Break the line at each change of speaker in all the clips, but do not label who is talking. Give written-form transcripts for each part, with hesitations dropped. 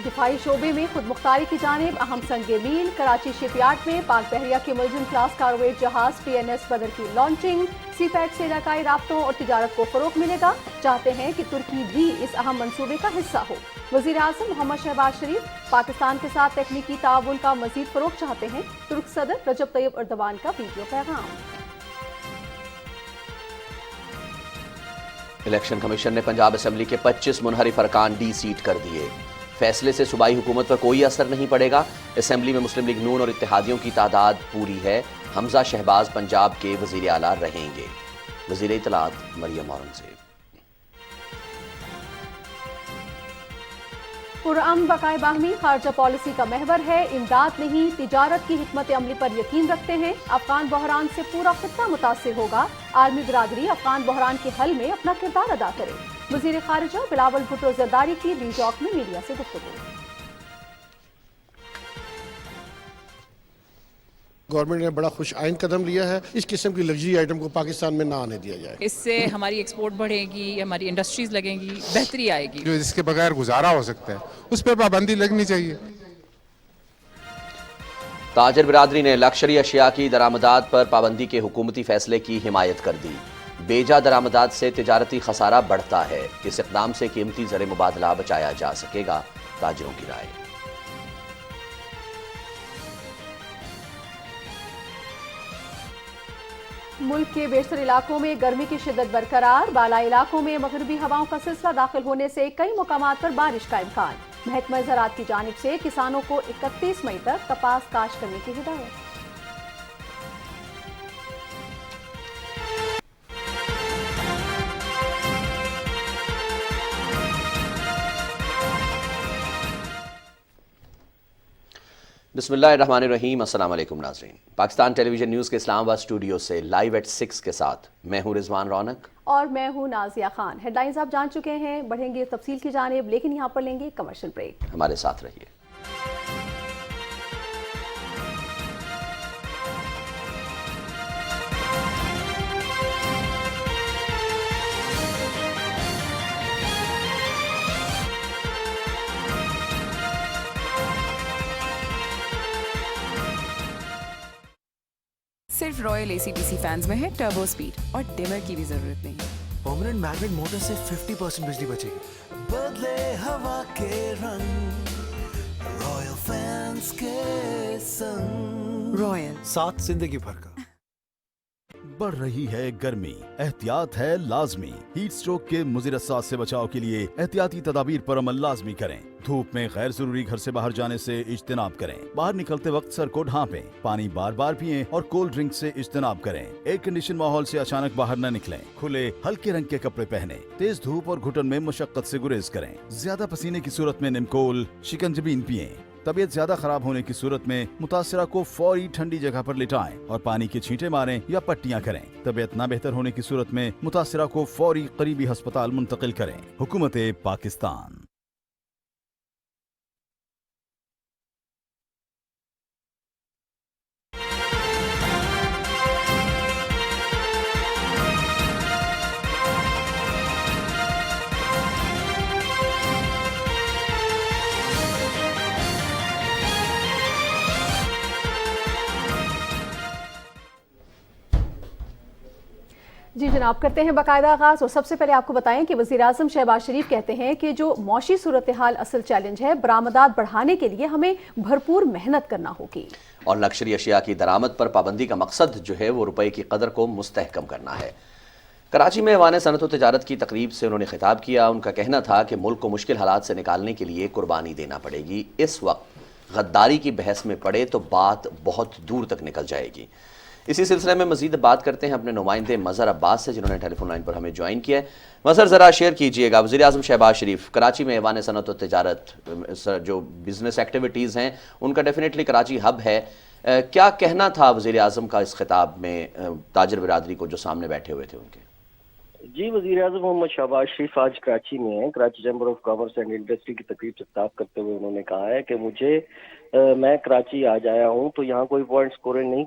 دفاعی شعبے میں خود مختاری کی جانب اہم سنگ میل، کراچی شپ یارڈ میں پاک بحریہ کے ملزم کلاس کارویٹ جہاز PNS بدر کی لانچنگ، سی پیک سے علاقائی رابطوں اور تجارت کو فروغ ملے گا، چاہتے ہیں کہ ترکی بھی اس اہم منصوبے کا حصہ ہو۔ وزیر اعظم محمد شہباز شریف پاکستان کے ساتھ تکنیکی تعاون کا مزید فروغ چاہتے ہیں، ترک صدر رجب طیب ایردوان کا ویڈیو پیغام۔
الیکشن کمیشن نے پنجاب اسمبلی کے 25 منحرف ارکان ڈی سیٹ کر دیے۔ فیصلے سے صوبائی حکومت پر کوئی اثر نہیں پڑے گا۔ اسمبلی میں مسلم لیگ نون اور اتحادیوں کی تعداد پوری ہے۔ حمزہ شہباز پنجاب کے وزیر اعلیٰ رہیں گے۔ وزیر اطلاعات مریم اورنگزیب۔
پرامن بقائے باہمی خارجہ پالیسی کا محور ہے، امداد نہیں تجارت کی حکمت عملی پر یقین رکھتے ہیں۔ افغان بحران سے پورا خطہ متاثر ہوگا، عالمی برادری افغان بحران کے حل میں اپنا کردار ادا کرے۔ وزیر خارجہ بلاول بھٹو زرداری کی نیو یارک میں میڈیا سے گفتگو۔
گورنمنٹ نے بڑا خوش آئند قدم لیا ہے، اس قسم کی لگژری آئٹم کو پاکستان میں نہ آنے دیا جائے۔
اس سے ہماری ایکسپورٹ بڑھے گی، ہماری انڈسٹریز لگیں گی، بہتری آئے گی۔
جو جس کے بغیر گزارا ہو سکتا ہے اس پہ پابندی لگنی چاہیے۔
تاجر برادری نے لکشری اشیاء کی درآمدات پر پابندی کے حکومتی فیصلے کی حمایت کر دی۔ بیجا درآمدات سے تجارتی خسارہ بڑھتا ہے، اس اقدام سے قیمتی زر مبادلہ بچایا جا سکے گا، تاجروں کی رائے۔
ملک کے بیشتر علاقوں میں گرمی کی شدت برقرار، بالائی علاقوں میں مغربی ہواؤں کا سلسلہ داخل ہونے سے کئی مقامات پر بارش کا امکان۔ محکمہ زراعت کی جانب سے کسانوں کو 31 مئی تک کپاس کاشت کرنے کی ہدایت۔
بسم اللہ الرحمن الرحیم، السلام علیکم ناظرین۔ پاکستان ٹیلی ویژن نیوز کے اسلام آباد اسٹوڈیو سے لائیو ایٹ 6 کے ساتھ میں ہوں رضوان رونق
اور میں ہوں نازیہ خان۔ ہیڈ لائنز آپ جان چکے ہیں، بڑھیں گے تفصیل کی جانب، لیکن یہاں پر لیں گے کمرشل بریک۔
ہمارے ساتھ رہیے۔
صرف رائل ACDC فینز میں ہے ٹربو سپیڈ اور ڈیمر کی بھی ضرورت نہیں۔
پرماننٹ میگنیٹ موٹر سے 50% بجلی بچے گی۔ بدلے ہوا کے رنگ، رائل فینز کے سنگ،
رائل
ساتھ زندگی بھر کا۔
بڑھ رہی ہے گرمی، احتیاط ہے لازمی۔ ہیٹ سٹروک کے مضر اثرات سے بچاؤ کے لیے احتیاطی تدابیر پر عمل لازمی کریں۔ دھوپ میں غیر ضروری گھر سے باہر جانے سے اجتناب کریں۔ باہر نکلتے وقت سر کو ڈھانپیں، پانی بار بار پئیں اور کولڈ ڈرنک سے اجتناب کریں۔ ایئر کنڈیشن ماحول سے اچانک باہر نہ نکلیں۔ کھلے ہلکے رنگ کے کپڑے پہنیں۔ تیز دھوپ اور گھٹن میں مشقت سے گریز کریں۔ زیادہ پسینے کی صورت میں نمکول، شکنجبین پئیں۔ طبیعت زیادہ خراب ہونے کی صورت میں متاثرہ کو فوری ٹھنڈی جگہ پر لٹائیں اور پانی کے چھینٹے ماریں یا پٹیاں کریں۔ طبیعت نہ بہتر ہونے کی صورت میں متاثرہ کو فوری قریبی ہسپتال منتقل کریں۔ حکومت پاکستان۔
جی جناب، کرتے ہیں باقاعدہ آغاز، اور سب سے پہلے آپ کو بتائیں کہ وزیر اعظم شہباز شریف کہتے ہیں کہ جو معاشی صورتحال اصل چیلنج ہے، برآمدات بڑھانے کے لیے ہمیں بھرپور محنت کرنا ہوگی۔
اور لکشری اشیاء کی درآمد پر پابندی کا مقصد جو ہے وہ روپے کی قدر کو مستحکم کرنا ہے۔ کراچی میں ایوان صنعت و تجارت کی تقریب سے انہوں نے خطاب کیا۔ ان کا کہنا تھا کہ ملک کو مشکل حالات سے نکالنے کے لیے قربانی دینا پڑے گی۔ اس وقت غداری کی بحث میں پڑے تو بات بہت دور تک نکل جائے گی۔ اسی سلسلے میں مزید بات کرتے ہیں اپنے نمائندے مظہر عباس سے، جنہوں نے ٹیلی فون لائن پر ہمیں جوائن کیا ہے۔ مظہر، ذرا شیئر کیجئے گا، وزیر اعظم شہباز شریف کراچی میں ایوان صنعت و تجارت جو بزنس ایکٹیویٹیز ہیں ان کا ڈیفینیٹلی کراچی ہب ہے، کیا کہنا تھا وزیر اعظم کا اس خطاب میں تاجر برادری کو جو سامنے بیٹھے ہوئے تھے ان کے؟
جی وزیر اعظم محمد شہباز شریف آج کراچی میں ہیں. Karachi chamber of commerce and industry کی تقریب سے خطاب کرتے ہوئے انہوں نے کہا ہے کہ میں کراچی آج آیا ہوں تو یہاں کوئی پوائنٹ اسکورنگ نہیں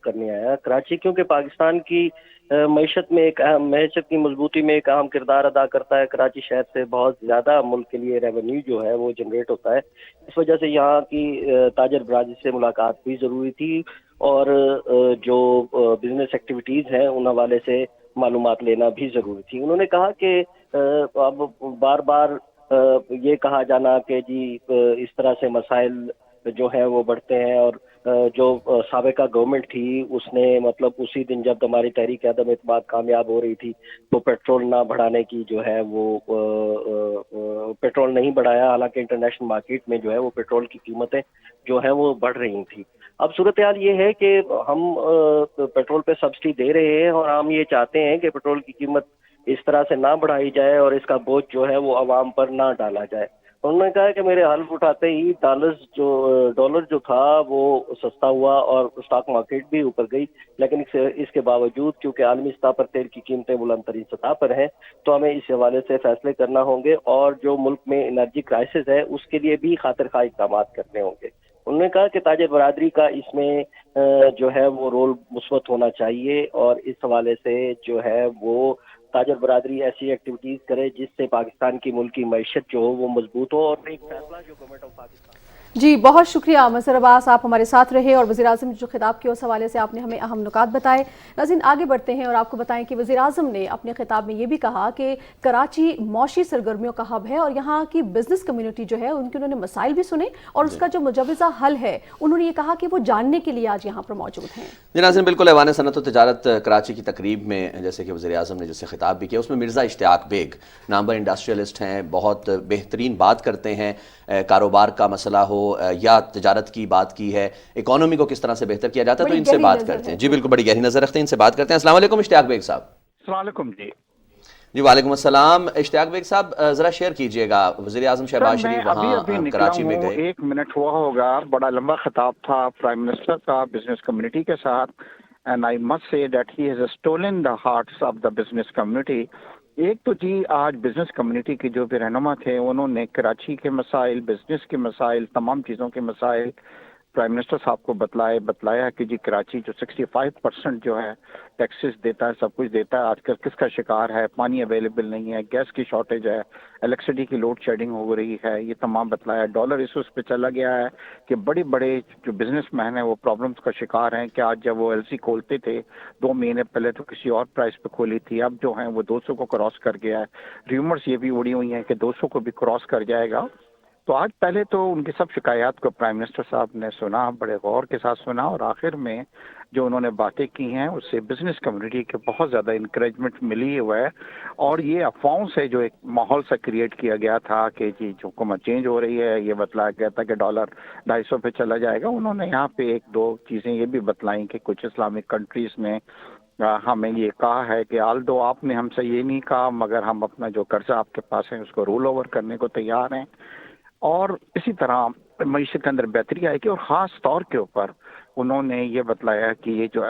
کرنے آیا. کراچی کیونکہ پاکستان کی معیشت کی مضبوطی میں ایک اہم کردار ادا کرتا ہے. کراچی شہر سے بہت زیادہ ملک کے لیے ریونیو جو ہے وہ جنریٹ ہوتا ہے. اس وجہ سے یہاں کی تاجر برادری سے ملاقات بھی ضروری تھی اور جو بزنس ایکٹیویٹیز ہیں ان حوالے سے معلومات لینا بھی ضروری تھی. انہوں نے کہا کہ اب بار بار یہ کہا جانا کہ جی اس طرح سے مسائل جو ہیں وہ بڑھتے ہیں اور جو سابقہ گورنمنٹ تھی اس نے مطلب اسی دن جب ہماری تحریک عدم اعتماد کامیاب ہو رہی تھی تو پیٹرول نہ بڑھانے کی جو ہے وہ پیٹرول نہیں بڑھایا، حالانکہ انٹرنیشنل مارکیٹ میں جو ہے وہ پیٹرول کی قیمتیں جو ہیں وہ بڑھ رہی تھیں. اب صورتحال یہ ہے کہ ہم پیٹرول پہ سبسڈی دے رہے ہیں اور ہم یہ چاہتے ہیں کہ پیٹرول کی قیمت اس طرح سے نہ بڑھائی جائے اور اس کا بوجھ جو ہے وہ عوام پر نہ ڈالا جائے. انہوں نے کہا کہ میرے حلف اٹھاتے ہی ڈالر جو تھا وہ سستا ہوا اور اسٹاک مارکیٹ بھی اوپر گئی، لیکن اس کے باوجود کیونکہ عالمی سطح پر تیل کی قیمتیں بلند ترین سطح پر ہیں تو ہمیں اس حوالے سے فیصلے کرنا ہوں گے اور جو ملک میں انرجی کرائسس ہے اس کے لیے بھی خاطر خواہ اقدامات کرنے ہوں گے. انہوں نے کہا کہ تاجر برادری کا اس میں جو ہے وہ رول مثبت ہونا چاہیے اور اس حوالے سے جو ہے وہ تاجر برادری ایسی ایکٹیویٹیز کرے جس سے پاکستان کی ملکی معیشت جو ہو وہ مضبوط ہو. اور ایک فیصلہ جو گورنمنٹ آف پاکستان.
جی بہت شکریہ مظہر عباس، آپ ہمارے ساتھ رہے اور وزیر اعظم جو خطاب کیا اس حوالے سے آپ نے ہمیں اہم نکات بتائے. ناظرین آگے بڑھتے ہیں اور آپ کو بتائیں کہ وزیر اعظم نے اپنے خطاب میں یہ بھی کہا کہ کراچی معاشی سرگرمیوں کا ہب ہے اور یہاں کی بزنس کمیونٹی جو ہے ان کے انہوں نے مسائل بھی سنے اور اس کا جو مجوزہ حل ہے انہوں نے یہ کہا کہ وہ جاننے کے لیے آج یہاں پر موجود ہیں.
جی ناظرین بالکل ایوان صنعت و تجارت کراچی کی تقریب میں جیسے کہ وزیر اعظم نے جسے خطاب بھی کیا اس میں مرزا اشتیاق بیگ نامور انڈسٹریلسٹ ہیں، بہت بہترین بات کرتے ہیں. کاروبار کا مسئلہ ہو یا تجارت کی بات کی ہے، اکانومی کو کس طرح سے بہتر کیا جاتا ہے تو ان سے بات کرتے ہیں. جی بالکل بڑی گہری نظر رکھتے ہیں، ان سے بات کرتے ہیں. السلام علیکم اشتیاق بیگ صاحب.
السلام علیکم.
جی وعلیکم السلام. اشتیاق بیگ صاحب ذرا شیئر کیجئے گا، وزیر اعظم شہباز شریف وہاں کراچی میں گئے.
1 منٹ ہوا ہوگا، بڑا لمبا خطاب تھا پرائم منسٹر کا بزنس کمیونٹی کے ساتھ، and I must say that he has stolen the hearts of the business community. ایک تو جی آج بزنس کمیونٹی کے جو بھی رہنما تھے انہوں نے کراچی کے مسائل، بزنس کے مسائل، تمام چیزوں کے مسائل پرائم منسٹر صاحب کو بتلایا کہ جی کراچی جو 65% جو ہے ٹیکسز دیتا ہے، سب کچھ دیتا ہے، آج کل کس کا شکار ہے، پانی اویلیبل نہیں ہے، گیس کی شارٹیج ہے، الیکٹریسٹی کی لوڈ شیڈنگ ہو رہی ہے، یہ تمام بتلایا. ڈالر ایشوز پہ چلا گیا ہے کہ بڑے جو بزنس مین ہیں وہ پرابلمس کا شکار ہیں کہ آج جب وہ ایل سی کھولتے تھے 2 مہینے پہلے تو کسی اور پرائس پہ کھولی تھی، اب جو ہیں وہ 200 کو کراس کر گیا ہے. ریومرز یہ بھی اڑی ہوئی ہیں کہ 200 کو بھی کراس کر جائے گا. تو آج پہلے تو ان کی سب شکایات کو پرائم منسٹر صاحب نے سنا، بڑے غور کے ساتھ سنا، اور آخر میں جو انہوں نے باتیں کی ہیں اس سے بزنس کمیونٹی کے بہت زیادہ انکریجمنٹ ملی ہوا ہے. اور یہ افواہوں سے جو ایک ماحول سا کریٹ کیا گیا تھا کہ جی جو حکومت چینج ہو رہی ہے، یہ بتلایا گیا تھا کہ ڈالر 250 پہ چلا جائے گا. انہوں نے یہاں پہ 1-2 چیزیں یہ بھی بتلائیں کہ کچھ اسلامک کنٹریز میں ہمیں یہ کہا ہے کہ آلدو آپ نے ہم سے یہ نہیں کہا مگر ہم اپنا جو قرضہ آپ کے پاس ہے اس کو رول اوور کرنے کو تیار ہیں. اور اسی طرح معیشت کے اندر بہتری آئے گی. اور خاص طور کے اوپر انہوں نے یہ بتلایا کہ یہ جو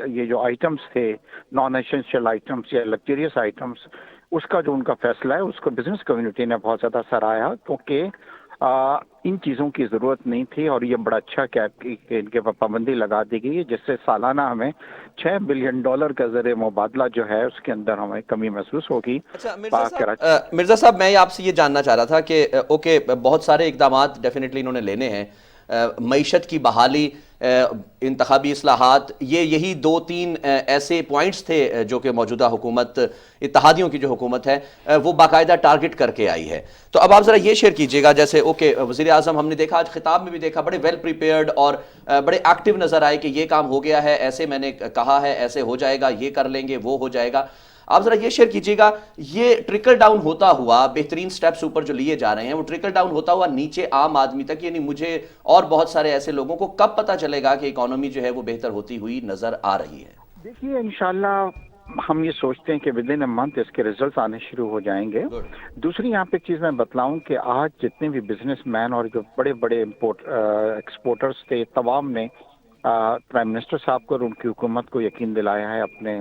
یہ جو آئٹمس تھے، نان ایسینشیل آئٹمس یا لگژریس آئٹمس، اس کا جو ان کا فیصلہ ہے اس کو بزنس کمیونٹی نے بہت زیادہ سراہا کیونکہ ان چیزوں کی ضرورت نہیں تھی. اور یہ بڑا اچھا کہ ان کے پابندی لگا دی گئی جس سے سالانہ ہمیں $6 بلین کا زر مبادلہ جو ہے اس کے اندر ہمیں کمی محسوس ہوگی.
مرزا صاحب میں آپ سے یہ جاننا چاہ رہا تھا کہ اوکے بہت سارے اقدامات ڈیفینیٹلی انہوں نے لینے ہیں، معیشت کی بحالی، انتخابی اصلاحات، یہی 2-3 ایسے پوائنٹس تھے جو کہ موجودہ حکومت، اتحادیوں کی جو حکومت ہے وہ باقاعدہ ٹارگٹ کر کے آئی ہے. تو اب آپ ذرا یہ شیئر کیجئے گا، جیسے اوکے وزیر اعظم ہم نے دیکھا آج خطاب میں بھی دیکھا بڑے ویل پریپیئرڈ اور بڑے ایکٹیو نظر آئے کہ یہ کام ہو گیا ہے، ایسے میں نے کہا ہے، ایسے ہو جائے گا، یہ کر لیں گے، وہ ہو جائے گا. آپ ذرا یہ شیئر کیجئے گا، یہ ٹرکل ڈاؤن ہوتا ہوا بہترین سٹیپس اوپر جو لیے جا رہے ہیں وہ ٹرکل ڈاؤن ہوتا ہوا نیچے عام آدمی تک، یعنی مجھے اور بہت سارے ایسے لوگوں کو کب پتہ چلے گا کہ اکانومی جو ہے وہ بہتر ہوتی ہوئی نظر آ رہی ہے؟
دیکھیے انشاءاللہ ہم یہ سوچتے ہیں کہ ودن اے منتھ اس کے ریزلٹس آنے شروع ہو جائیں گے. دوسری یہاں پہ ایک چیز میں بتلاؤں کہ آج جتنے بھی بزنس مین اور جو بڑے ایکسپورٹرز تھے تمام نے پرائم منسٹر صاحب کو اور ان کی حکومت کو یقین دلایا ہے اپنے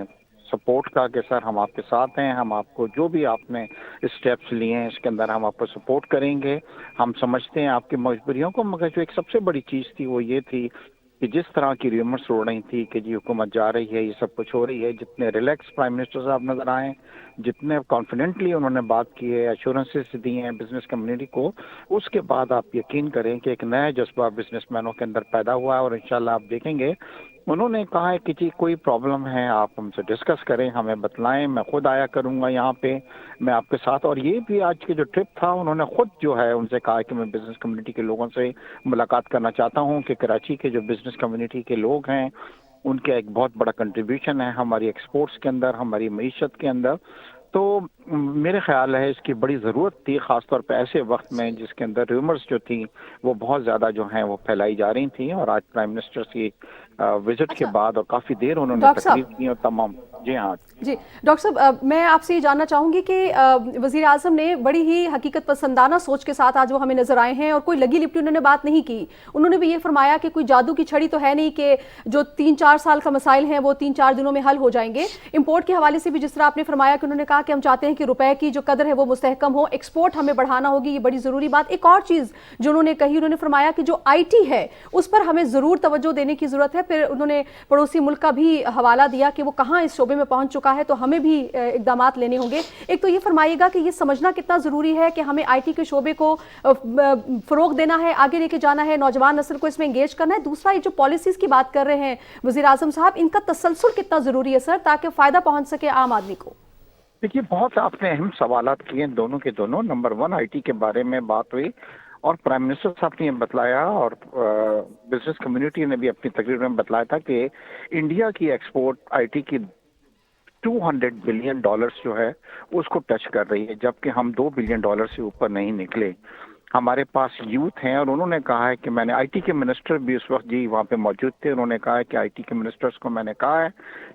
سپورٹ کا کہ سر ہم آپ کے ساتھ ہیں, ہم آپ کو جو بھی آپ نے اسٹیپس لیے ہیں اس کے اندر ہم آپ کو سپورٹ کریں گے, ہم سمجھتے ہیں آپ کی مجبوریوں کو. مگر جو ایک سب سے بڑی چیز تھی وہ یہ تھی کہ جس طرح کی ریومرس ہو رہی تھی کہ جی حکومت جا رہی ہے, یہ سب کچھ ہو رہی ہے, جتنے ریلیکس پرائم منسٹر صاحب نظر آئے, جتنے کانفیڈنٹلی انہوں نے بات کی ہے, ایشورنسز دی ہیں بزنس کمیونٹی کو, اس کے بعد آپ یقین کریں کہ ایک نیا جذبہ بزنس مینوں کے اندر پیدا ہوا ہے. اور انشاءاللہ آپ دیکھیں گے انہوں نے کہا ہے کہ جی کوئی پرابلم ہے آپ ہم سے ڈسکس کریں, ہمیں بتلائیں, میں خود آیا کروں گا یہاں پہ, میں آپ کے ساتھ. اور یہ بھی آج کے جو ٹرپ تھا انہوں نے خود جو ہے ان سے کہا کہ میں بزنس کمیونٹی کے لوگوں سے ملاقات کرنا چاہتا ہوں کہ کراچی کے جو بزنس کمیونٹی کے لوگ ہیں ان کا ایک بہت بڑا کنٹریبیوشن ہے ہماری ایکسپورٹس کے اندر, ہماری معیشت کے اندر. تو میرے خیال ہے اس کی بڑی ضرورت تھی, خاص طور پہ ایسے وقت میں جس کے اندر ریومرز جو تھیں وہ بہت زیادہ جو ہیں وہ پھیلائی جا رہی تھیں. اور آج پرائم منسٹر کی وزٹ کے بعد اور کافی دیر انہوں نے تقریر کی اور تمام. جی ہاں
جی ڈاکٹر صاحب, میں آپ سے یہ جاننا چاہوں گی کہ وزیر اعظم نے بڑی ہی حقیقت پسندانہ سوچ کے ساتھ آج وہ ہمیں نظر آئے ہیں اور کوئی لگی لپٹی انہوں نے بات نہیں کی. انہوں نے بھی یہ فرمایا کہ کوئی جادو کی چھڑی تو ہے نہیں کہ جو 3-4 سال کا مسائل ہیں وہ 3-4 دنوں میں حل ہو جائیں گے. امپورٹ کے حوالے سے بھی جس طرح آپ نے فرمایا کہ انہوں نے کہا کہ ہم چاہتے ہیں کہ روپے کی جو قدر ہے وہ مستحکم ہو, ایکسپورٹ ہمیں بڑھانا ہوگی, یہ بڑی ضروری بات. ایک اور چیز جو انہوں نے کہی, انہوں نے فرمایا کہ جو آئی ٹی ہے اس پر ہمیں ضرور توجہ دینے کی ضرورت ہے. پھر انہوں نے پڑوسی ملک کا بھی حوالہ دیا کہ وہ کہاں اس شعبے میں پہنچ چکا ہے, تو ہمیں بھی اقدامات لینے ہوں گے. ایک تو یہ فرمائیے گا کہ یہ سمجھنا کتنا ضروری ہے کہ ہمیں آئی ٹی کے شعبے کو فروغ دینا ہے, آگے لے کے جانا ہے, نوجوان نسل کو اس میں انگیج کرنا ہے. دوسرا یہ جو پالیسیز کی بات کر رہے ہیں وزیر اعظم صاحب, ان کا تسلسل کتنا ضروری ہے سر تاکہ فائدہ پہنچ سکے عام آدمی کو؟
دیکھیے بہت آپ نے اہم سوالات کیے دونوں کے دونوں. نمبر 1 آئی ٹی کے بارے میں بات ہوئی اور پرائم منسٹر صاحب نے یہ بتلایا اور بزنس کمیونٹی نے بھی اپنی تقریر میں بتلایا تھا کہ انڈیا کی ایکسپورٹ آئی ٹی کی $200 بلین جو ہے اس کو ٹچ کر رہی ہے, جبکہ ہم $2 بلین سے اوپر نہیں نکلے. ہمارے پاس یوتھ ہیں اور انہوں نے کہا ہے کہ میں نے آئی ٹی کے منسٹر بھی اس وقت جی وہاں پہ موجود تھے, انہوں نے کہا ہے کہ آئی ٹی کے منسٹرز کو میں نے کہا ہے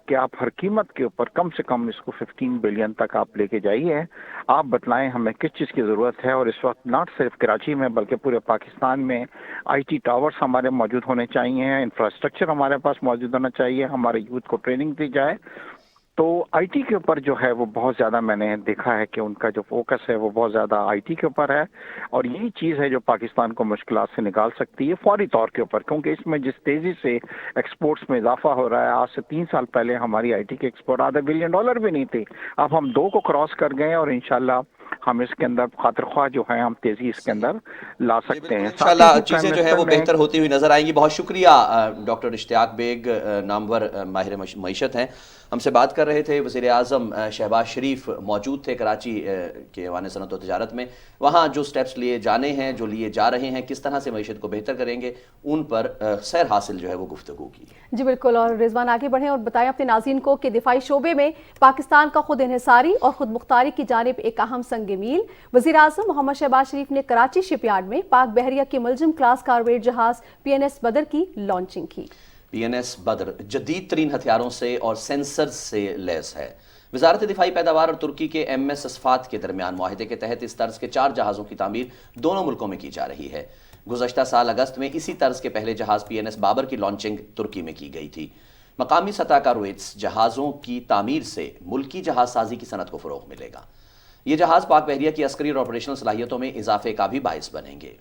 کہ آپ ہر قیمت کے اوپر کم سے کم اس کو 15 بلین تک آپ لے کے جائیے, آپ بتلائیں ہمیں کس چیز کی ضرورت ہے. اور اس وقت ناٹ صرف کراچی میں بلکہ پورے پاکستان میں آئی ٹی ٹاورز ہمارے موجود ہونے چاہیے, انفراسٹرکچر ہمارے پاس موجود ہونا چاہیے, ہمارے یوتھ کو ٹریننگ دی جائے. تو آئی ٹی کے اوپر جو ہے وہ بہت زیادہ میں نے دیکھا ہے کہ ان کا جو فوکس ہے وہ بہت زیادہ آئی ٹی کے اوپر ہے, اور یہی چیز ہے جو پاکستان کو مشکلات سے نکال سکتی ہے فوری طور کے اوپر, کیونکہ اس میں جس تیزی سے ایکسپورٹس میں اضافہ ہو رہا ہے, آج سے 3 سال پہلے ہماری آئی ٹی کے ایکسپورٹ $0.5 بلین بھی نہیں تھے, اب ہم 2 کو کراس کر گئے اور انشاءاللہ ہم اس کے اندر خاطر خواہ جو ہے ہم تیزی اس کے اندر لا سکتے ہیں.
انشاءاللہ چیزیں جو ہے وہ بہتر ہوتی ہوئی نظر آئیں گی. بہت شکریہ ڈاکٹر اشتیاق بیگ, نامور ماہر معیشت ہیں, ہم سے بات کر رہے تھے. وزیر اعظم شہباز شریف موجود تھے کراچی کے ایوان صنعت و تجارت میں, وہاں جو سٹیپس لیے جانے ہیں, جو لیے جا رہے ہیں, کس طرح سے معیشت کو بہتر کریں گے, ان پر سیر حاصل جو ہے وہ گفتگو کی.
جی بالکل, اور رضوان آگے بڑھیں اور بتائیں اپنے ناظرین کو کہ دفاعی شعبے میں پاکستان کا خود انحصاری اور خود مختاری کی جانب ایک اہم سنگ میل. وزیر اعظم محمد شہباز شریف نے کراچی شپ یارڈ میں پاک بحریہ کے ملزم کلاس کارویٹ جہاز PNS بدر کی لانچنگ کی.
PNS بدر جدید ترین ہتھیاروں سے اور سینسر سے لیس ہے. وزارت دفاعی پیداوار اور ترکی کے MS اسفات کے درمیان معاہدے کے تحت اس طرز کے 4 جہازوں کی تعمیر دونوں ملکوں میں کی جا رہی ہے. گزشتہ سال اگست میں اسی طرز کے پہلے جہاز PNS بابر کی لانچنگ ترکی میں کی گئی تھی. مقامی سطح کارویٹس جہازوں کی تعمیر سے ملکی جہاز سازی کی صنعت کو فروغ ملے گا. یہ جہاز پاک بحریہ کی عسکری اور آپریشنل صلاحیتوں میں اضافے کا بھی باعث بنیں گے.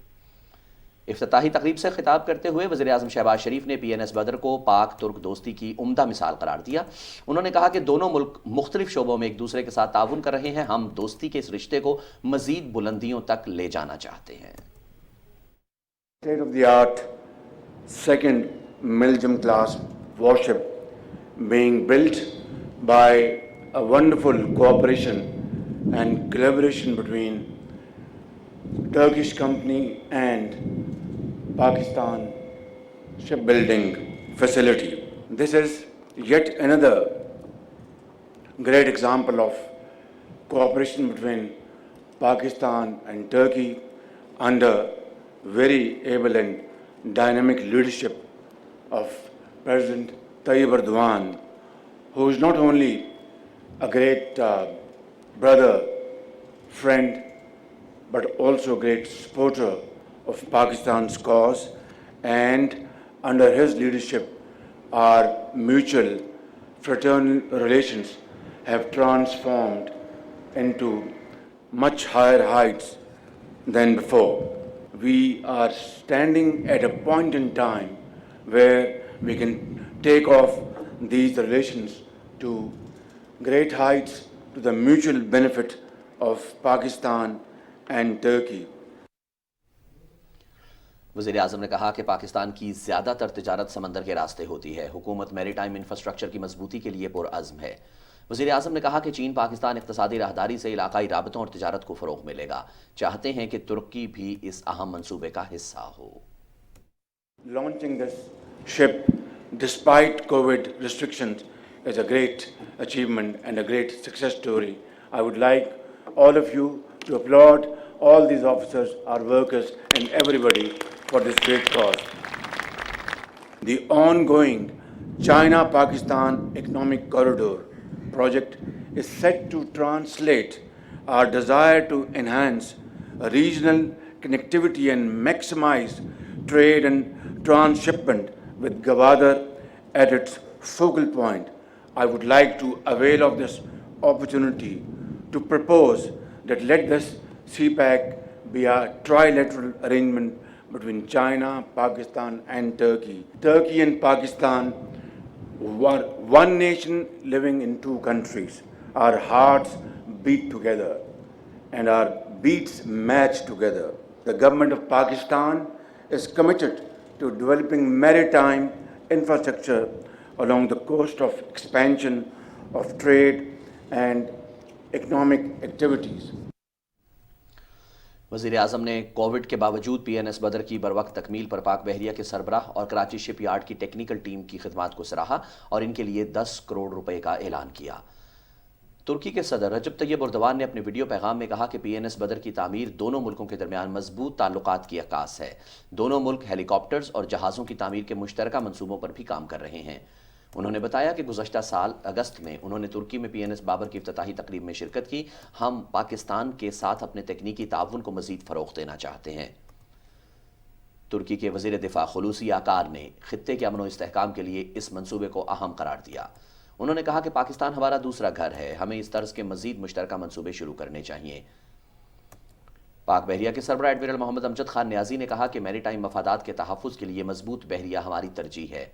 افتتاحی تقریب سے خطاب کرتے ہوئے وزیر اعظم شہباز شریف نے PNS بدر کو پاک ترک دوستی کی عمدہ مثال قرار دیا. انہوں نے کہا کہ دونوں ملک مختلف شعبوں میں ایک دوسرے کے ساتھ تعاون کر رہے ہیں. ہم دوستی کے اس رشتے کو مزید بلندیوں تک لے جانا چاہتے ہیں.
State of the art second Milgem class warship being built by a wonderful cooperation and collaboration between Turkish company and Pakistan shipbuilding facility. This is yet another great example of cooperation between Pakistan and Turkey under very able and dynamic leadership of President Tayyip Erdogan, who is not only a great brother, friend, but also a great supporter of Pakistan's cause, and under his leadership our mutual fraternal relations have transformed into much higher heights than before. We are standing at a point in time where we can take off these relations to great heights to the mutual benefit of Pakistan and Turkey.
وزیر اعظم نے کہا کہ پاکستان کی زیادہ تر تجارت سمندر کے راستے ہوتی ہے. حکومت میری ٹائم انفراسٹرکچر کی مضبوطی کے لیے پرعزم ہے. وزیر اعظم نے کہا کہ چین پاکستان اقتصادی راہداری سے علاقائی رابطوں اور تجارت کو فروغ ملے گا. چاہتے ہیں کہ ترکی بھی اس اہم منصوبے کا حصہ ہو.
Launching this ship despite COVID restrictions is a great achievement and a great success story. I would like all of you to applaud all these officers, our workers and everybody for this great cause. The ongoing China-Pakistan Economic Corridor project is set to translate our desire to enhance regional connectivity and maximize trade and transshipment with Gwadar at its focal point. I would like to avail of this opportunity to propose that let this CPEC be a trilateral arrangement between China, Pakistan and Turkey. Turkey and Pakistan were one nation living in two countries. Our hearts beat together and our beats match together. The government of Pakistan is committed to developing maritime infrastructure along the coast of expansion of trade and economic activities.
وزیر اعظم نے Covid کے باوجود پی N S بدر کی بروقت تکمیل پر پاک بحریہ کے سربراہ اور کراچی شپ یارڈ کی ٹیکنیکل ٹیم کی خدمات کو سراہا اور ان کے لیے 10 کروڑ روپے کا اعلان کیا. ترکی کے صدر رجب طیب اردوان نے اپنے ویڈیو پیغام میں کہا کہ پی این ایس بدر کی تعمیر دونوں ملکوں کے درمیان مضبوط تعلقات کی عکاس ہے. دونوں ملک ہیلی کاپٹرز اور جہازوں کی تعمیر کے مشترکہ منصوبوں پر بھی کام کر رہے ہیں. انہوں نے بتایا کہ گزشتہ سال اگست میں انہوں نے ترکی میں پی این ایس بابر کی افتتاحی تقریب میں شرکت کی. ہم پاکستان کے ساتھ اپنے تکنیکی تعاون کو مزید فروغ دینا چاہتے ہیں. ترکی کے وزیر دفاع خلوصی آکار نے خطے کے امن و استحکام کے لیے اس منصوبے کو اہم قرار دیا. انہوں نے کہا کہ پاکستان ہمارا دوسرا گھر ہے. ہمیں اس طرز کے مزید مشترکہ منصوبے شروع کرنے چاہیے. پاک بحریہ کے سربراہ ایڈمرل محمد امجد خان نیازی نے کہا کہ میری ٹائم مفادات کے تحفظ کے لیے مضبوط بحریہ ہماری ترجیح ہے.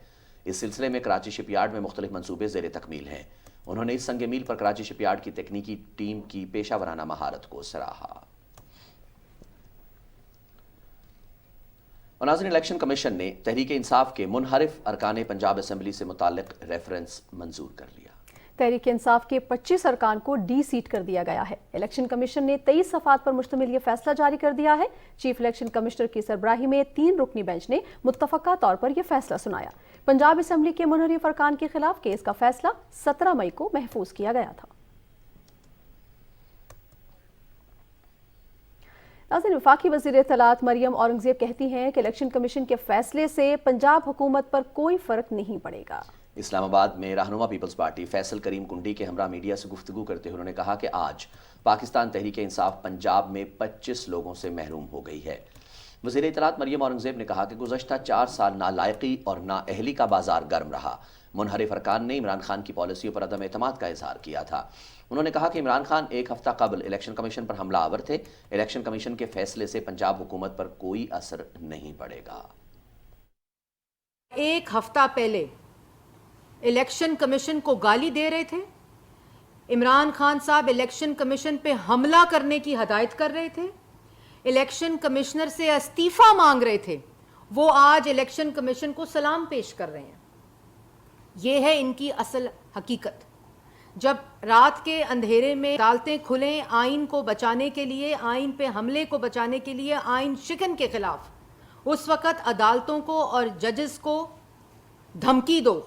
اس سلسلے میں کراچی شپ یارڈ میں مختلف منصوبے زیر تکمیل ہیں. انہوں نے اس سنگ میل پر کراچی شپ یارڈ کی تکنیکی ٹیم کی پیشہ ورانہ مہارت کو سراہا. اور ناظرین، الیکشن کمیشن نے تحریک انصاف کے منحرف ارکان پنجاب اسمبلی سے متعلق ریفرنس منظور کر لیا.
تحریک انصاف کے 25 ارکان کو ڈی سیٹ کر دیا گیا ہے. الیکشن کمیشن نے 23 صفحات پر مشتمل یہ فیصلہ جاری کر دیا ہے. چیف الیکشن کمشنر کی سربراہی میں 3 رکنی بینچ نے متفقہ طور پر یہ فیصلہ سنایا. پنجاب اسمبلی کے منحرف ارکان کے خلاف کیس کا فیصلہ 17 مئی کو محفوظ کیا گیا تھا. ناظرین، وفاقی وزیر اطلاعات مریم اورنگزیب کہتی ہیں کہ الیکشن کمیشن کے فیصلے سے پنجاب حکومت پر کوئی فرق نہیں پڑے گا.
اسلام آباد میں رہنما پیپلز پارٹی فیصل کریم کنڈی کے ہمراہ میڈیا سے گفتگو کرتے ہوئے انہوں نے کہا کہ آج پاکستان تحریک انصاف پنجاب میں 25 لوگوں سے محروم ہو گئی ہے. وزیر اطلاعات مریم اورنگزیب نے کہا کہ گزشتہ 4 سال نالائقی اور نااہلی کا بازار گرم رہا. منحرف ارکان نے عمران خان کی پالیسیوں پر عدم اعتماد کا اظہار کیا تھا. انہوں نے کہا کہ عمران خان 1 ہفتہ قبل الیکشن کمیشن پر حملہ آور تھے. الیکشن کمیشن کے فیصلے سے پنجاب حکومت پر کوئی اثر نہیں پڑے گا.
1 ہفتہ پہلے الیکشن کمیشن کو گالی دے رہے تھے. عمران خان صاحب الیکشن کمیشن پہ حملہ کرنے کی ہدایت کر رہے تھے. الیکشن کمشنر سے استعفیٰ مانگ رہے تھے. وہ آج الیکشن کمیشن کو سلام پیش کر رہے ہیں. یہ ہے ان کی اصل حقیقت. جب رات کے اندھیرے میں عدالتیں کھلیں آئین کو بچانے کے لیے، آئین پہ حملے کو بچانے کے لیے، آئین شکن کے خلاف، اس وقت عدالتوں کو اور ججز کو دھمکی دو،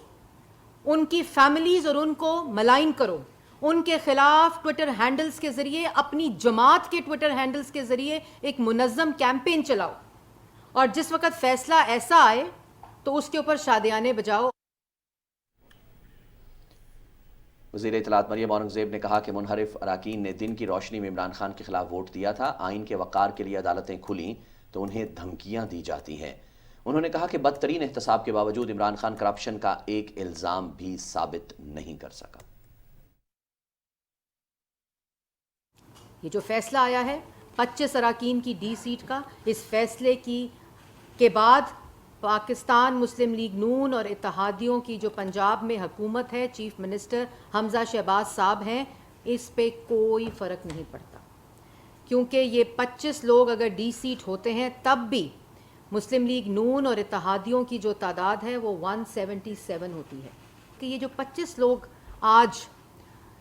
ان کی فیملیز اور ان کو ملائن کرو، ان کے خلاف ٹویٹر ہینڈلز کے ذریعے، اپنی جماعت کے ٹویٹر ہینڈلز کے ذریعے ایک منظم کیمپین چلاؤ، اور جس وقت فیصلہ ایسا آئے تو اس کے اوپر شادیانے بجاؤ.
وزیر اطلاعات مریم اورنگزیب نے کہا کہ منحرف اراکین نے دن کی روشنی میں عمران خان کے خلاف ووٹ دیا تھا. آئین کے وقار کے لیے عدالتیں کھلیں تو انہیں دھمکیاں دی جاتی ہیں. انہوں نے کہا کہ بدترین احتساب کے باوجود عمران خان کرپشن کا ایک الزام بھی ثابت نہیں کر سکا.
یہ جو فیصلہ آیا ہے 25 اراکین کی ڈی سیٹ کا، اس فیصلے کے بعد پاکستان مسلم لیگ نون اور اتحادیوں کی جو پنجاب میں حکومت ہے، چیف منسٹر حمزہ شہباز صاحب ہیں، اس پہ کوئی فرق نہیں پڑتا، کیونکہ یہ 25 لوگ اگر ڈی سیٹ ہوتے ہیں تب بھی مسلم لیگ نون اور اتحادیوں کی جو تعداد ہے وہ 177 ہوتی ہے. کہ یہ جو 25 لوگ آج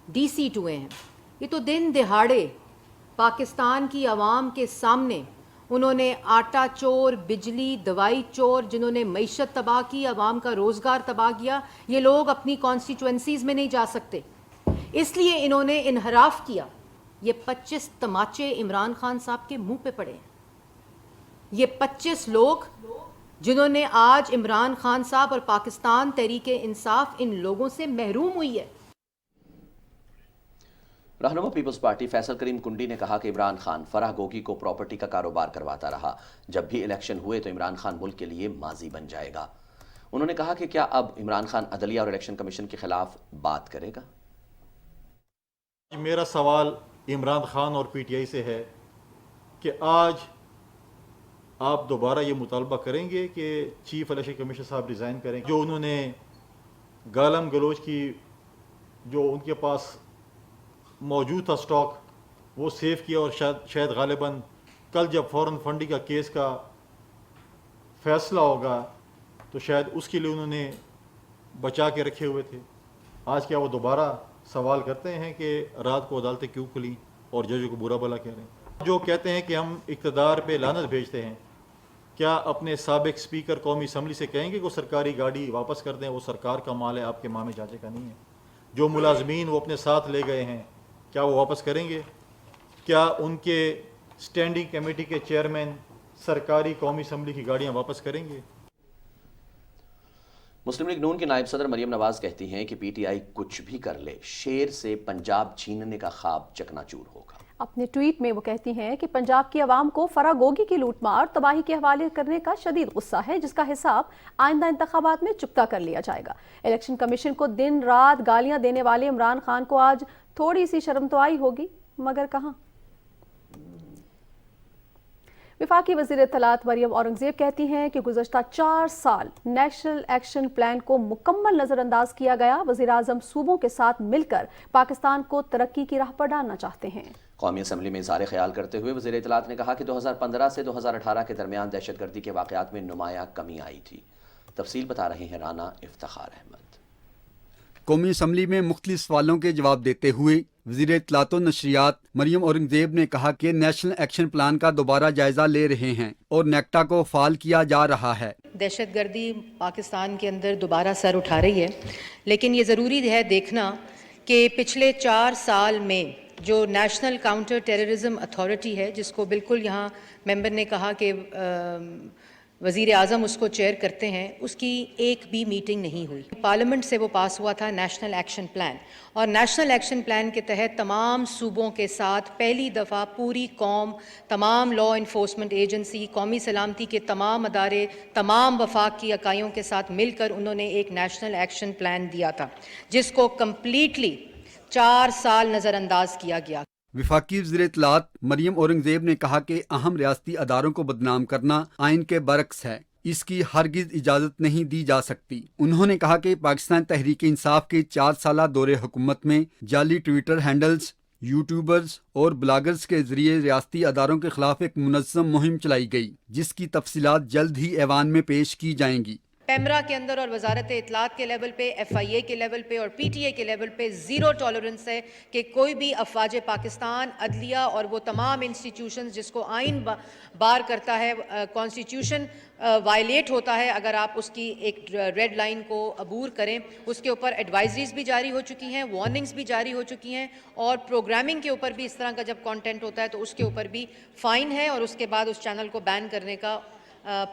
ڈی سیٹ ہوئے ہیں، یہ تو دن دہاڑے پاکستان کی عوام کے سامنے انہوں نے آٹا چور، بجلی، دوائی چور، جنہوں نے معیشت تباہ کی، عوام کا روزگار تباہ کیا، یہ لوگ اپنی کانسٹیچوئنسیز میں نہیں جا سکتے، اس لیے انہوں نے انحراف کیا. یہ 25 تماچے عمران خان صاحب کے منہ پہ پڑے ہیں. یہ 25 لوگ جنہوں نے آج عمران خان صاحب اور پاکستان تحریک انصاف ان لوگوں سے محروم ہوئی ہے.
رہنما پیپلز پارٹی فیصل کریم کنڈی نے کہا کہ عمران خان فرح گوگی کو پراپرٹی کا کاروبار کرواتا رہا. جب بھی الیکشن ہوئے تو عمران خان ملک کے لیے ماضی بن جائے گا. انہوں نے کہا کہ کیا اب عمران خان عدلیہ اور الیکشن کمیشن کے خلاف بات کرے گا؟
میرا سوال عمران خان اور پی ٹی آئی سے ہے کہ آج آپ دوبارہ یہ مطالبہ کریں گے کہ چیف الیکشن کمیشن صاحب ریزائن کریں. جو انہوں نے گالم گلوچ کی جو ان کے پاس موجود تھا سٹاک وہ سیو کیا، اور شاید غالباً کل جب فورن فنڈنگ کا کیس کا فیصلہ ہوگا تو شاید اس کے لیے انہوں نے بچا کے رکھے ہوئے تھے. آج کیا وہ دوبارہ سوال کرتے ہیں کہ رات کو عدالتیں کیوں کھلیں اور ججوں کو برا بھلا کہہ رہے ہیں؟ جو کہتے ہیں کہ ہم اقتدار پہ لعنت بھیجتے ہیں، کیا اپنے سابق اسپیکر قومی اسمبلی سے کہیں گے کہ وہ سرکاری گاڑی واپس کر دیں؟ وہ سرکار کا مال ہے، آپ کے مامے چاچے کا نہیں ہے. جو ملازمین وہ اپنے ساتھ لے گئے ہیں کیا وہ واپس کریں گے؟ کیا ان کے اسٹینڈنگ کمیٹی کے چیئرمین سرکاری قومی اسمبلی کی گاڑیاں واپس کریں گے؟
مسلم لیگ نون کی نائب صدر مریم نواز کہتی ہیں کہ پی ٹی آئی کچھ بھی کر لے، شیر سے پنجاب چھیننے کا خواب چکنا چور ہوگا.
اپنے ٹویٹ میں وہ کہتی ہیں کہ پنجاب کی عوام کو فرح گوگی کی لوٹ مار تباہی کے حوالے کرنے کا شدید غصہ ہے، جس کا حساب آئندہ انتخابات میں چکتا کر لیا جائے گا. الیکشن کمیشن کو دن رات گالیاں دینے والے عمران خان کو آج تھوڑی سی شرم تو آئی ہوگی، مگر کہاں. وفاقی وزیر اطلاعات مریم اورنگزیب کہتی ہیں کہ گزشتہ 4 سال نیشنل ایکشن پلان کو مکمل نظر انداز کیا گیا. وزیر اعظم صوبوں کے ساتھ مل کر پاکستان کو ترقی کی راہ پر ڈالنا چاہتے ہیں.
قومی اسمبلی میں اظہار خیال کرتے ہوئے وزیر اطلاعات نے کہا کہ 2015 سے 2018 کے درمیان دہشت گردی کے واقعات میں نمایاں کمی آئی تھی. تفصیل بتا رہے ہیں رانا افتخار احمد.
قومی اسمبلی میں مختلف سوالوں کے جواب دیتے ہوئے وزیر اطلاعات و نشریات مریم اورنگزیب نے کہا کہ نیشنل ایکشن پلان کا دوبارہ جائزہ لے رہے ہیں اور نیکٹا کو فعال کیا جا رہا ہے.
دہشت گردی پاکستان کے اندر دوبارہ سر اٹھا رہی ہے، لیکن یہ ضروری ہے دیکھنا کہ پچھلے 4 سال میں جو نیشنل کاؤنٹر ٹیررزم اتھارٹی ہے، جس کو بالکل یہاں ممبر نے کہا کہ وزیر اعظم اس کو چیئر کرتے ہیں، اس کی ایک بھی میٹنگ نہیں ہوئی. پارلیمنٹ سے وہ پاس ہوا تھا نیشنل ایکشن پلان، اور نیشنل ایکشن پلان کے تحت تمام صوبوں کے ساتھ پہلی دفعہ پوری قوم، تمام لا انفورسمنٹ ایجنسی، قومی سلامتی کے تمام ادارے، تمام وفاق کی اکائیوں کے ساتھ مل کر انہوں نے ایک نیشنل ایکشن پلان دیا تھا، جس کو کمپلیٹلی 4 سال نظر انداز کیا گیا.
وفاقی وزیر اطلاعات مریم اورنگزیب نے کہا کہ اہم ریاستی اداروں کو بدنام کرنا آئین کے برعکس ہے، اس کی ہرگز اجازت نہیں دی جا سکتی. انہوں نے کہا کہ پاکستان تحریک انصاف کے 4 سالہ دور حکومت میں جعلی ٹویٹر ہینڈلز، یوٹیوبرز اور بلاگرز کے ذریعے ریاستی اداروں کے خلاف ایک منظم مہم چلائی گئی، جس کی تفصیلات جلد ہی ایوان میں پیش کی جائیں گی.
پیمرا کے اندر اور وزارت اطلاعات کے لیول پہ، ایف آئی اے کے لیول پہ اور پی ٹی اے کے لیول پہ زیرو ٹالرنس ہے کہ کوئی بھی افواج پاکستان، عدلیہ اور وہ تمام انسٹیٹیوشنز جس کو آئین بار کرتا ہے، کانسٹیٹیوشن وائلیٹ ہوتا ہے اگر آپ اس کی ایک ریڈ لائن کو عبور کریں. اس کے اوپر ایڈوائزریز بھی جاری ہو چکی ہیں، وارننگز بھی جاری ہو چکی ہیں، اور پروگرامنگ کے اوپر بھی اس طرح کا جب کانٹینٹ ہوتا ہے تو اس کے اوپر بھی فائن ہے، اور اس کے بعد اس چینل کو بین کرنے کا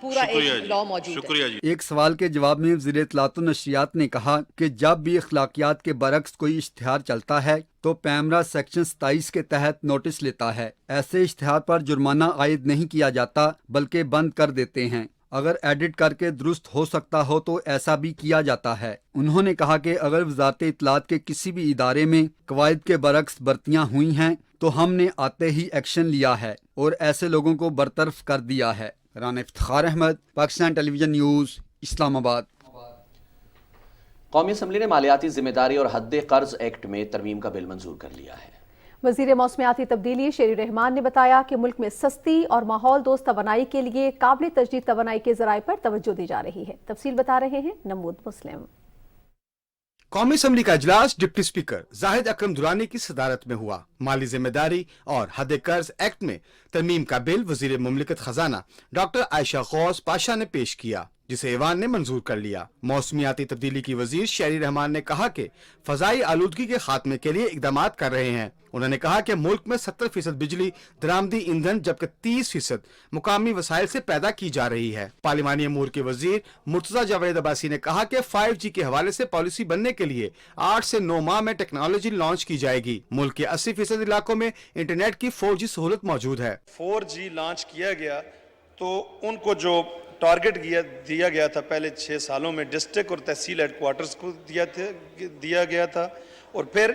پورا ایک لا موجود ہے.
ایک سوال کے جواب میں وزیر اطلاعات و نشریات نے کہا کہ جب بھی اخلاقیات کے برعکس کوئی اشتہار چلتا ہے تو پیمرا سیکشن 27 کے تحت نوٹس لیتا ہے. ایسے اشتہار پر جرمانہ عائد نہیں کیا جاتا بلکہ بند کر دیتے ہیں. اگر ایڈٹ کر کے درست ہو سکتا ہو تو ایسا بھی کیا جاتا ہے۔ انہوں نے کہا کہ اگر وزارت اطلاعات کے کسی بھی ادارے میں قواعد کے برعکس برتیاں ہوئی ہیں تو ہم نے آتے ہی ایکشن لیا ہے اور ایسے لوگوں کو برطرف کر دیا ہے۔ رانا افتخار احمد، پاکستان ٹیلی ویژن نیوز، اسلام آباد۔
قومی اسمبلی نے مالیاتی ذمہ داری اور حد قرض ایکٹ میں ترمیم کا بل منظور کر لیا ہے۔
وزیر موسمیاتی تبدیلی شیری رحمان نے بتایا کہ ملک میں سستی اور ماحول دوست توانائی کے لیے قابل تجدید توانائی کے ذرائع پر توجہ دی جا رہی ہے۔ تفصیل بتا رہے ہیں نمود مسلم۔
قومی اسمبلی کا اجلاس ڈپٹی اسپیکر زاہد اکرم درانی کی صدارت میں ہوا۔ مالی ذمہ داری اور حد قرض ایکٹ میں ترمیم کا بل وزیر مملکت خزانہ ڈاکٹر عائشہ غوث پاشا نے پیش کیا، جسے ایوان نے منظور کر لیا۔ موسمیاتی تبدیلی کی وزیر شیری رحمان نے کہا کہ فضائی آلودگی کے خاتمے کے لیے اقدامات کر رہے ہیں۔ انہوں نے کہا کہ ملک میں 70% بجلی درآمدی ایندھن جبکہ 30% مقامی وسائل سے پیدا کی جا رہی ہے۔ پارلیمانی امور کے وزیر مرتضی جاوید عباسی نے کہا کہ 5G کے حوالے سے پالیسی بننے کے لیے 8 سے 9 ماہ میں ٹیکنالوجی لانچ کی جائے گی۔ ملک کے 80% علاقوں میں انٹرنیٹ کی 4G سہولت موجود ہے۔
4G لانچ کیا گیا تو ان کو جو ٹارگٹ دیا گیا تھا پہلے 6 سالوں میں ڈسٹرکٹ اور تحصیل ہیڈ کوارٹرز کو دیا گیا تھا، اور پھر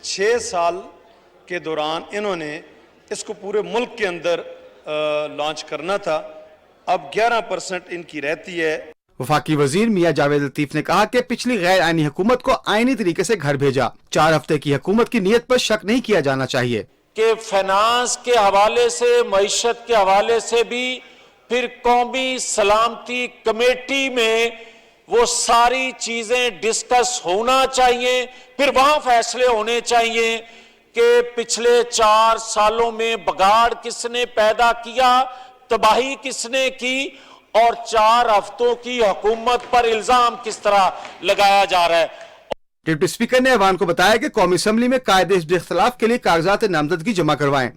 6 سال کے دوران انہوں نے اس کو پورے ملک کے اندر لانچ کرنا تھا۔ اب 11% ان کی رہتی ہے۔
وفاقی وزیر میاں جاوید لطیف نے کہا کہ پچھلی غیر آئینی حکومت کو آئینی طریقے سے گھر بھیجا۔ 4 ہفتے کی حکومت کی نیت پر شک نہیں کیا جانا چاہیے
کہ فائنانس کے حوالے سے، معیشت کے حوالے سے بھی، پھر قومی سلامتی کمیٹی میں وہ ساری چیزیں ڈسکس ہونا چاہیے، پھر وہاں فیصلے ہونے چاہیے کہ پچھلے 4 سالوں میں بگاڑ کس نے پیدا کیا، تباہی کس نے کی، اور 4 ہفتوں کی حکومت پر الزام کس طرح لگایا جا رہا ہے۔
ڈپٹی اسپیکر نے ایوان کو بتایا کہ قومی اسمبلی میں قائد حزب اختلاف کے لیے کاغذات نامزدگی جمع کروائیں۔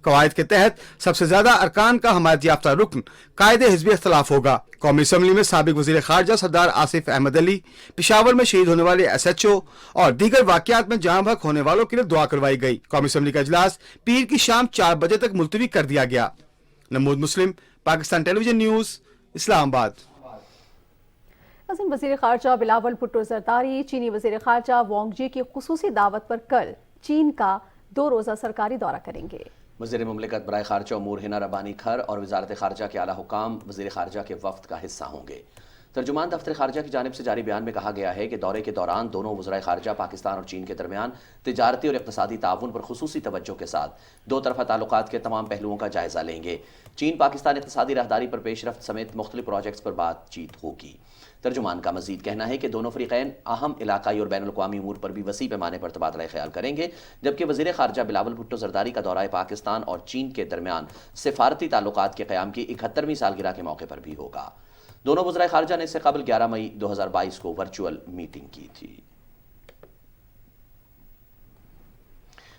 قواعد کے تحت سب سے زیادہ ارکان کا حمایت یافتہ رکن قائد حزب اختلاف ہوگا۔ قومی اسمبلی میں سابق وزیر خارجہ سردار آصف احمد علی، پشاور میں شہید ہونے والے SHO اور دیگر واقعات میں جاں بحق ہونے والوں کے لیے دعا کروائی گئی۔ قومی اسمبلی کا اجلاس پیر کی شام 4 بجے تک ملتوی کر دیا گیا۔ نمود مسلم، پاکستان ٹیلی ویژن نیوز، اسلام آباد۔
وزیر خارجہ بلاول بھٹو زرداری چینی وزیر خارجہ وانگ جی کی خصوصی دعوت پر کل چین کا 2 روزہ سرکاری دورہ کریں گے۔
وزیر مملکت برائے خارجہ امور ہنا ربانی کھر اور وزارت خارجہ کے اعلیٰ حکام وزیر خارجہ کے وفد کا حصہ ہوں گے۔ ترجمان دفتر خارجہ کی جانب سے جاری بیان میں کہا گیا ہے کہ دورے کے دوران دونوں وزرائے خارجہ پاکستان اور چین کے درمیان تجارتی اور اقتصادی تعاون پر خصوصی توجہ کے ساتھ 2 طرفہ تعلقات کے تمام پہلوؤں کا جائزہ لیں گے۔ چین پاکستان اقتصادی راہداری پر پیش رفت سمیت مختلف پروجیکٹس پر بات چیت ہوگی۔ ترجمان کا مزید کہنا ہے کہ دونوں فریقین اہم علاقائی اور بین الاقوامی امور پر بھی وسیع پیمانے پر تبادلہ خیال کریں گے، جبکہ وزیر خارجہ بلاول بھٹو زرداری کا دورہ پاکستان اور چین کے درمیان سفارتی تعلقات کے قیام کی 71ویں سالگرہ کے موقع پر بھی ہوگا۔ دونوں وزرائے خارجہ نے اس سے قبل 11 مئی 2022 کو ورچوئل میٹنگ کی تھی۔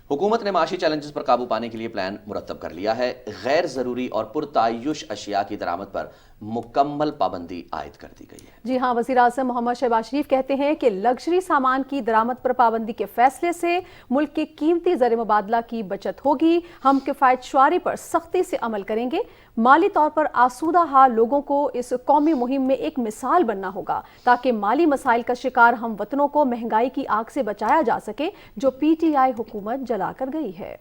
حکومت نے معاشی چیلنجز پر قابو پانے کے لیے پلان مرتب کر لیا ہے۔ غیر ضروری اور پرتعیش اشیاء کی درآمد پر مکمل پابندی عائد کر دی گئی ہے۔
جی ہاں، وزیر اعظم محمد شہباز شریف کہتے ہیں کہ لگژری سامان کی درآمد پر پابندی کے فیصلے سے ملک کے قیمتی زر مبادلہ کی بچت ہوگی۔ ہم کفایت شعاری پر سختی سے عمل کریں گے۔ مالی طور پر آسودہ حال لوگوں کو اس قومی مہم میں ایک مثال بننا ہوگا تاکہ مالی مسائل کا شکار ہم وطنوں کو مہنگائی کی آگ سے بچایا جا سکے جو PTI حکومت جلا کر گئی ہے۔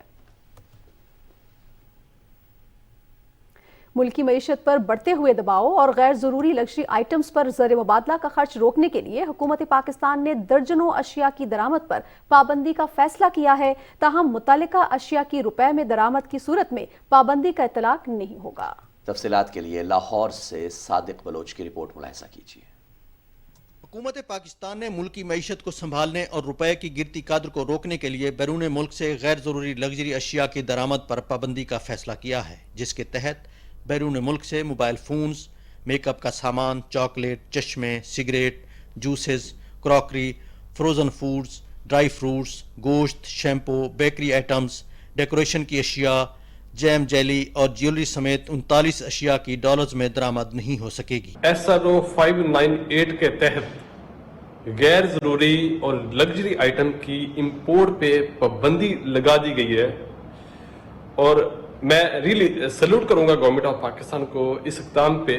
ملکی معیشت پر بڑھتے ہوئے دباؤ اور غیر ضروری لگژری آئٹمز پر زر مبادلہ کا خرچ روکنے کے لیے حکومت پاکستان نے درجنوں اشیاء کی درآمد پر پابندی کا فیصلہ کیا ہے، تاہم متعلقہ اشیاء کی روپے میں درآمد کی صورت میں پابندی کا اطلاق نہیں ہوگا۔
تفصیلات کے لیے لاہور سے صادق بلوچ کی رپورٹ ملاحظہ کیجیے۔
حکومت پاکستان نے ملکی معیشت کو سنبھالنے اور روپے کی گرتی قدر کو روکنے کے لیے بیرون ملک سے غیر ضروری لگژری اشیاء کی درآمد پر پابندی کا فیصلہ کیا ہے، جس کے تحت بیرون ملک سے موبائل فونز، میک اپ کا سامان، چاکلیٹ، چشمے، cigarette, juices, crockery, frozen foods, dry fruits, گوشت، شیمپو، بیکری آئٹمز، ڈیکوریشن کی اشیاء، جیم، جیلی اور جیولری سمیت 39 اشیاء کی ڈالرز میں درآمد نہیں ہو سکے گی۔
SRO 598 کے تحت غیر ضروری اور لگژری آئٹم کی امپورٹ پہ پابندی لگا دی گئی ہے، اور میں ریلی سیلوٹ کروں گا گورنمنٹ آف پاکستان کو اس اقدام پہ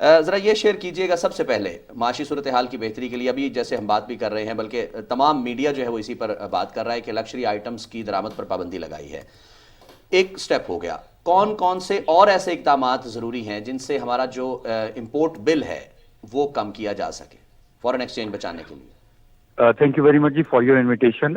ذرا یہ شیئر کیجئے گا سب سے پہلے معاشی صورتحال کی بہتری کے لیے، ابھی جیسے ہم بات بھی کر رہے ہیں بلکہ تمام میڈیا جو ہے وہ اسی پر بات کر رہا ہے کہ لکشری آئٹمز کی درآمد پر پابندی لگائی ہے، ایک سٹیپ ہو گیا، کون کون سے اور ایسے اقدامات ضروری ہیں جن سے ہمارا جو امپورٹ بل ہے وہ کم کیا جا سکے فورن ایکسچینج بچانے کے لیے؟
تھینک یو ویری مچ جی فار یور انویٹیشن.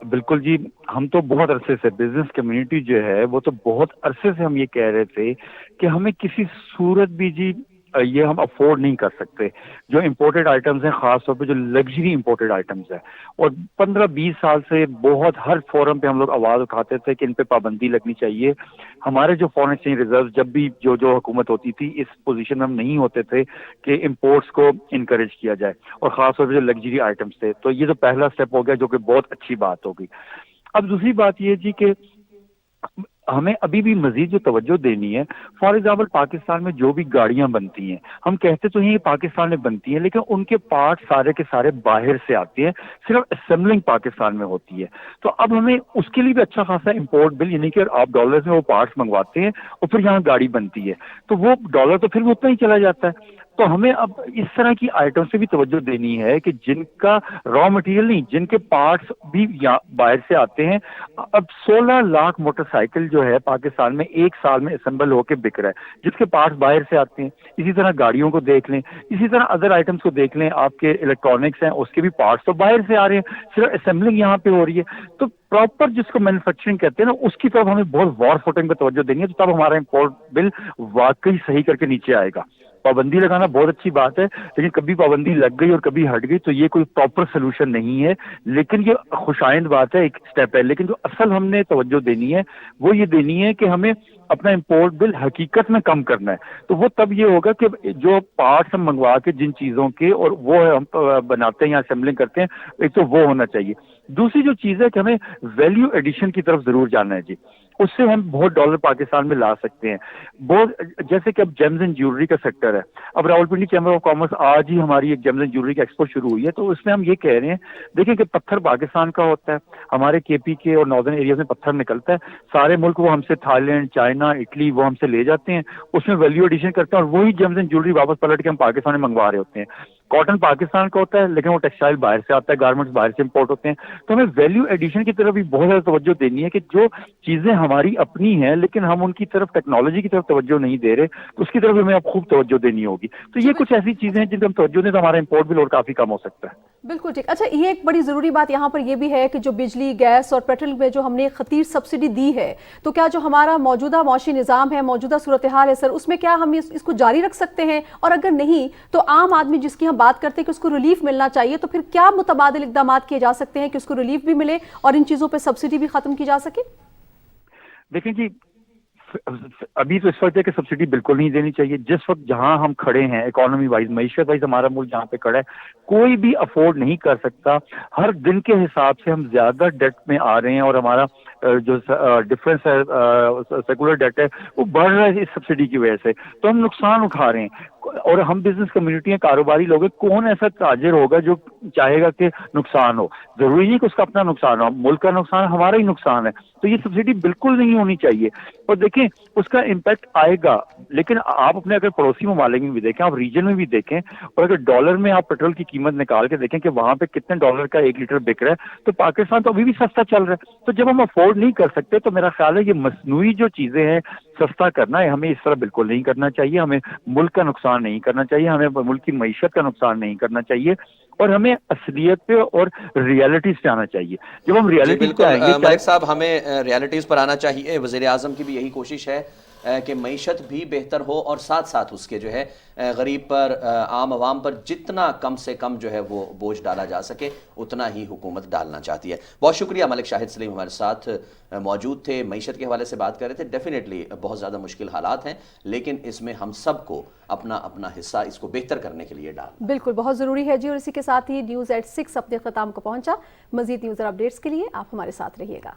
بالکل جی، ہم تو بہت عرصے سے بزنس کمیونٹی جو ہے وہ تو بہت عرصے سے ہم یہ کہہ رہے تھے کہ ہمیں کسی صورت بھی جی یہ ہم افورڈ نہیں کر سکتے جو امپورٹڈ آئٹمز ہیں، خاص طور پہ جو لگژری امپورٹڈ آئٹمز ہیں. اور 15-20 سال سے بہت ہر فورم پہ ہم لوگ آواز اٹھاتے تھے کہ ان پہ پابندی لگنی چاہیے. ہمارے جو فورن ایکسچینج ریزرو جب بھی جو حکومت ہوتی تھی اس پوزیشن میں ہم نہیں ہوتے تھے کہ امپورٹس کو انکریج کیا جائے، اور خاص طور پہ جو لگژری آئٹمز تھے. تو یہ تو پہلا اسٹیپ ہو گیا جو کہ بہت اچھی بات ہوگی. اب دوسری بات یہ جی کہ ہمیں ابھی بھی مزید جو توجہ دینی ہے. فار ایگزامپل پاکستان میں جو بھی گاڑیاں بنتی ہیں، ہم کہتے تو ہیں یہ پاکستان میں بنتی ہیں، لیکن ان کے پارٹ سارے کے سارے باہر سے آتے ہیں، صرف اسمبلنگ پاکستان میں ہوتی ہے. تو اب ہمیں اس کے لیے بھی اچھا خاصا امپورٹ بل، یعنی کہ آپ ڈالرز میں وہ پارٹس منگواتے ہیں اور پھر یہاں گاڑی بنتی ہے تو وہ ڈالر تو پھر اتنا ہی چلا جاتا ہے. تو ہمیں اب اس طرح کی آئٹم سے بھی توجہ دینی ہے کہ جن کا را مٹیریل نہیں، جن کے پارٹس بھی باہر سے آتے ہیں. اب 16 لاکھ موٹر سائیکل جو ہے پاکستان میں ایک سال میں اسمبل ہو کے بک رہا ہے جس کے پارٹس باہر سے آتے ہیں. اسی طرح گاڑیوں کو دیکھ لیں، اسی طرح ادر آئٹمس کو دیکھ لیں، آپ کے الیکٹرانکس ہیں اس کے بھی پارٹس تو باہر سے آ رہے ہیں، صرف اسمبلنگ یہاں پہ ہو رہی ہے. تو پراپر جس کو مینوفیکچرنگ کہتے ہیں نا، اس کی طرف ہمیں بہت وار فوٹنگ پہ توجہ دینی ہے، تو تب ہمارا امپورٹ بل واقعی صحیح کر کے نیچے آئے گا. پابندی لگانا بہت اچھی بات ہے، لیکن کبھی پابندی لگ گئی اور کبھی ہٹ گئی تو یہ کوئی پراپر سلوشن نہیں ہے. لیکن یہ خوشائند بات ہے، ایک سٹیپ ہے. لیکن جو اصل ہم نے توجہ دینی ہے وہ یہ دینی ہے کہ ہمیں اپنا امپورٹ بل حقیقت میں کم کرنا ہے. تو وہ تب یہ ہوگا کہ جو پارٹس ہم منگوا کے جن چیزوں کے اور وہ ہم بناتے ہیں یا اسمبلنگ کرتے ہیں، ایک تو وہ ہونا چاہیے. دوسری جو چیز ہے کہ ہمیں ویلیو ایڈیشن کی طرف ضرور جانا ہے جی. اس سے ہم بہت ڈالر پاکستان میں لا سکتے ہیں. بہت جیسے کہ اب جیمز اینڈ جیولری کا سیکٹر ہے. اب راولپنڈی چیمبر آف کامرس آج ہی ہماری ایک جیمز اینڈ جیولری کی ایکسپو شروع ہوئی ہے. تو اس میں ہم یہ کہہ رہے ہیں، دیکھیں کہ پتھر پاکستان کا ہوتا ہے، ہمارے کے پی کے اور ناردرن ایریاز میں پتھر نکلتا ہے، سارے ملک وہ ہم سے تھائی لینڈ، چائنا، اٹلی وہ ہم سے لے جاتے ہیں، اس میں ویلیو ایڈیشن کرتے ہیں اور وہی جیمز اینڈ جیولری واپس پلٹ کے ہم پاکستان میں منگوا رہے ہوتے ہیں. کاٹن پاکستان کا ہوتا ہے لیکن وہ ٹیکسٹائل باہر سے آتا ہے، گارمنٹس باہر سے امپورٹ ہوتے ہیں. تو ہمیں ویلیو ایڈیشن کی طرف بھی بہت زیادہ توجہ دینی ہے کہ جو چیزیں ہماری اپنی ہیں لیکن ہم ان کی طرف ٹیکنالوجی کی طرف توجہ نہیں دے رہے، تو اس کی طرف ہمیں اب خوب توجہ دینی ہوگی. تو یہ کچھ ایسی چیزیں ہیں جن کو ہم توجہ دیں تو ہمارا امپورٹ بل اور کافی کم ہو سکتا ہے.
بالکل ٹھیک. اچھا، یہ ایک بڑی ضروری بات یہاں پر یہ بھی ہے کہ جو بجلی، گیس اور پیٹرول میں جو ہم نے خطیر سبسڈی دی ہے، تو کیا جو ہمارا موجودہ معاشی نظام ہے، موجودہ صورتحال ہے سر، اس میں کیا ہم اس کو جاری رکھ سکتے ہیں؟ اور اگر نہیں تو عام آدمی جس کی ہم بات کرتے ہیں کہ اس کو ریلیف ملنا چاہیے، تو پھر کیا متبادل اقدامات کیے جا سکتے ہیں کہ اس کو ریلیف بھی ملے اور ان چیزوں پہ سبسڈی بھی ختم کی جا سکے؟
دیکھیں جی، ابھی تو اس وقت ہے کہ سبسڈی بالکل نہیں دینی چاہیے. جس وقت جہاں ہم کھڑے ہیں اکانومی وائز، معیشت وائز ہمارا ملک جہاں پہ کھڑا ہے، کوئی بھی افورڈ نہیں کر سکتا. ہر دن کے حساب سے ہم زیادہ ڈیٹ میں آ رہے ہیں اور ہمارا جو ڈفرینس ہے، سیکولر ڈیٹ ہے، وہ بڑھ رہا ہے اس سبسڈی کی وجہ سے. تو ہم نقصان اٹھا رہے ہیں. اور ہم بزنس کمیونٹی ہیں، کاروباری لوگ ہیں، کون ایسا تاجر ہوگا جو چاہے گا کہ نقصان ہو؟ ضروری نہیں کہ اس کا اپنا نقصان ہو، ملک کا نقصان ہمارا ہی نقصان ہے. تو یہ سبسڈی بالکل نہیں ہونی چاہیے. اور دیکھیں اس کا امپیکٹ آئے گا، لیکن آپ اپنے اگر پڑوسی ممالک میں بھی دیکھیں، آپ ریجن میں بھی دیکھیں، اور اگر ڈالر میں آپ پیٹرول کی قیمت نکال کے دیکھیں کہ وہاں پہ کتنے ڈالر کا 1 لیٹر بک رہا ہے، تو پاکستان تو ابھی بھی سستا چل رہا ہے. تو جب ہم افورڈ نہیں کر سکتے تو میرا خیال ہے یہ مصنوعی جو چیزیں ہیں سستا کرنا ہے، ہمیں اس طرح بالکل نہیں کرنا چاہیے. ہمیں ملک کا نقصان نہیں کرنا چاہیے، ہمیں ملک کی معیشت کا نقصان نہیں کرنا چاہیے، اور ہمیں اصلیت پہ اور ریالٹیز پہ آنا چاہیے. جب ہم ریالٹیز پہ آئیں گے،
ملک صاحب ہمیں ریالٹیز پر آنا چاہیے. وزیر اعظم کی بھی یہی کوشش ہے کہ معیشت بھی بہتر ہو اور ساتھ ساتھ اس کے جو ہے غریب پر، عام عوام پر جتنا کم سے کم جو ہے وہ بوجھ ڈالا جا سکے اتنا ہی حکومت ڈالنا چاہتی ہے. بہت شکریہ. ملک شاہد سلیم ہمارے ساتھ موجود تھے، معیشت کے حوالے سے بات کر رہے تھے. ڈیفینیٹلی بہت زیادہ مشکل حالات ہیں، لیکن اس میں ہم سب کو اپنا اپنا حصہ اس کو بہتر کرنے کے لیے ڈالنا
بالکل بہت ضروری ہے جی. اور اسی کے ساتھ ہی نیوز ایٹ 6 اپنے اختتام کو پہنچا. مزید نیوز اور اپڈیٹس کے لیے آپ ہمارے ساتھ رہیے گا.